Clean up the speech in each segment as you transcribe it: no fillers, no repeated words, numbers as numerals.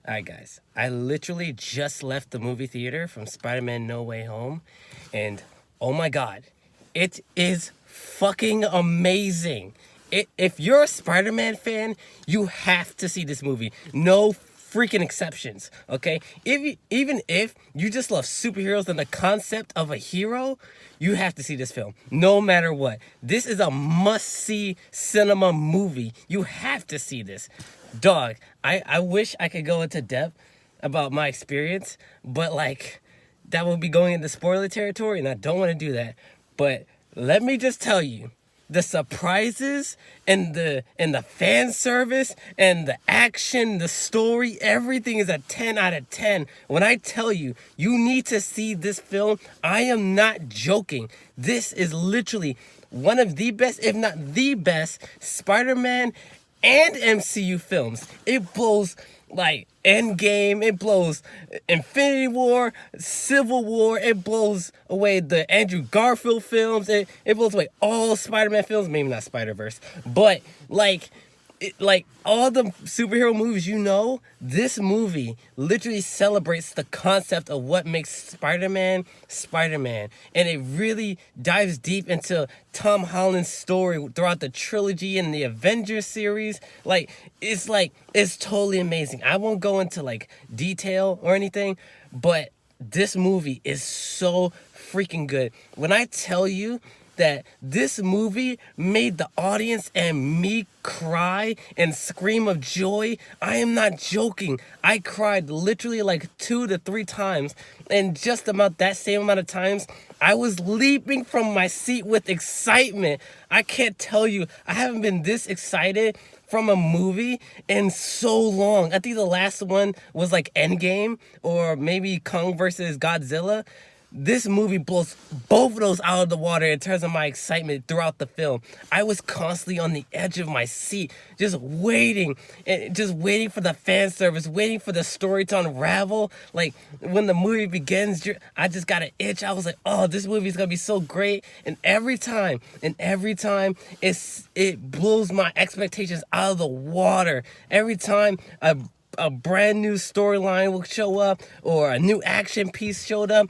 Alright guys, I literally just left the movie theater from Spider-Man No Way Home, and oh my god, it is fucking amazing. If you're a Spider-Man fan, you have to see this movie. No freaking exceptions, okay? Even if you just love superheroes and the concept of a hero, you have to see this film, no matter what. This is a must-see cinema movie. You have to see this. Dog, I wish I could go into depth about my experience, but like, that would be going into spoiler territory, and I don't want to do that. But let me just tell you, the surprises and the fan service and the action, the story, everything is a 10 out of 10. When I tell you, you need to see this film, I am not joking. This is literally one of the best, if not the best, Spider-Man and MCU films. It blows like Endgame, it blows Infinity War, Civil War, it blows away the Andrew Garfield films, it blows away all Spider-Man films, maybe not Spider-Verse, but like all the superhero movies, you know, this movie literally celebrates the concept of what makes Spider-Man Spider-Man, and it really dives deep into Tom Holland's story throughout the trilogy and the Avengers series. It's totally amazing. I won't go into like detail or anything, but this movie is so freaking good. When I tell you that this movie made the audience and me cry and scream of joy, I am not joking. I cried literally like 2 to 3 times, and just about that same amount of times, I was leaping from my seat with excitement. I can't tell you, I haven't been this excited from a movie in so long. I think the last one was like Endgame or maybe Kong versus Godzilla. This movie blows both of those out of the water in terms of my excitement throughout the film. I was constantly on the edge of my seat, just waiting for the fan service, waiting for the story to unravel. Like, when the movie begins, I just got an itch. I was like, oh, this movie is going to be so great. And every time, it blows my expectations out of the water. Every time a brand new storyline will show up or a new action piece showed up,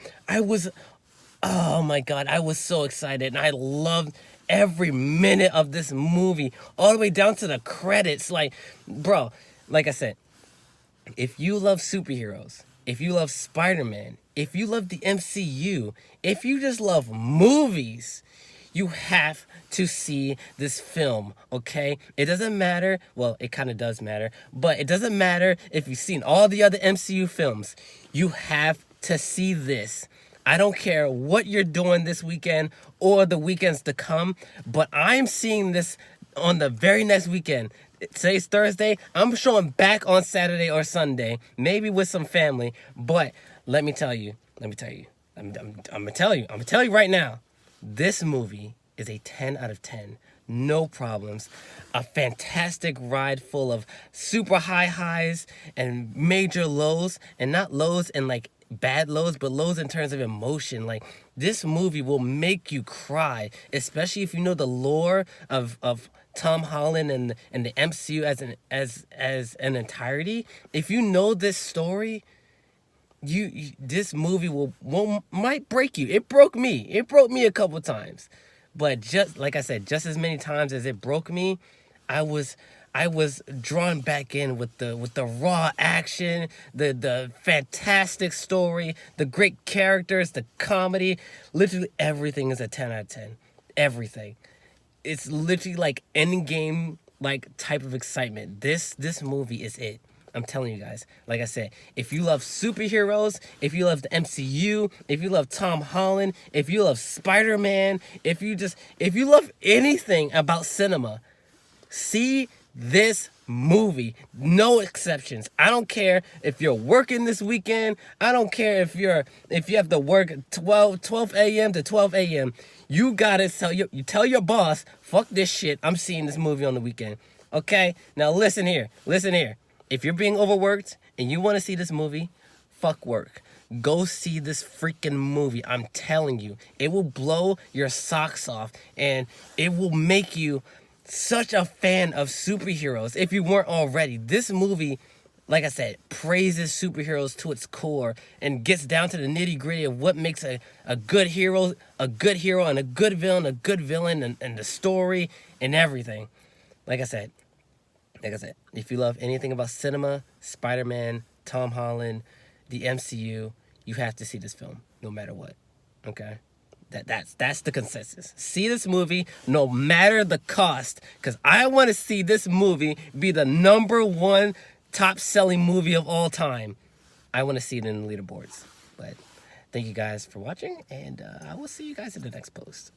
oh my god, I was so excited, and I loved every minute of this movie, all the way down to the credits. Like, bro, like I said, if you love superheroes, if you love Spider-Man, if you love the MCU, if you just love movies, you have to see this film, okay? It doesn't matter, well, it kind of does matter, but it doesn't matter if you've seen all the other MCU films. You have to see this. I don't care what you're doing this weekend or the weekends to come, but I'm seeing this on the very next weekend. Today's Thursday. I'm showing back on Saturday or Sunday, maybe with some family, but let me tell you. I'm gonna tell you right now. This movie is a 10 out of 10. No problems. A fantastic ride full of super high highs and major lows. And not lows in like bad lows, but lows in terms of emotion. Like, this movie will make you cry, especially if you know the lore of Tom Holland and the MCU as an entirety. If you know this story, this movie might break you. It broke me. It broke me a couple times, but just like I said, just as many times as it broke me, I was drawn back in with the raw action, the fantastic story, the great characters, the comedy. Literally everything is a 10 out of 10. Everything. It's literally like Endgame like type of excitement. This movie is it. I'm telling you guys, like I said, if you love superheroes, if you love the MCU, if you love Tom Holland, if you love Spider-Man, if you love anything about cinema, see this movie. No exceptions. I don't care if you're working this weekend. I don't care if you have to work 12 a.m. to 12 a.m. You gotta tell your boss, fuck this shit. I'm seeing this movie on the weekend. Okay? Now listen here. If you're being overworked and you want to see this movie, fuck work. Go see this freaking movie. I'm telling you, it will blow your socks off, and it will make you such a fan of superheroes if you weren't already. This movie like I said, praises superheroes to its core and gets down to the nitty gritty of what makes a good hero, and a good villain, and the story and everything. Like I said, if you love anything about cinema, Spider-Man, Tom Holland, the MCU, you have to see this film, no matter what. Okay? That's the consensus. See this movie, no matter the cost, because I want to see this movie be the #1 top-selling movie of all time. I want to see it in the leaderboards. But thank you guys for watching, and I will see you guys in the next post.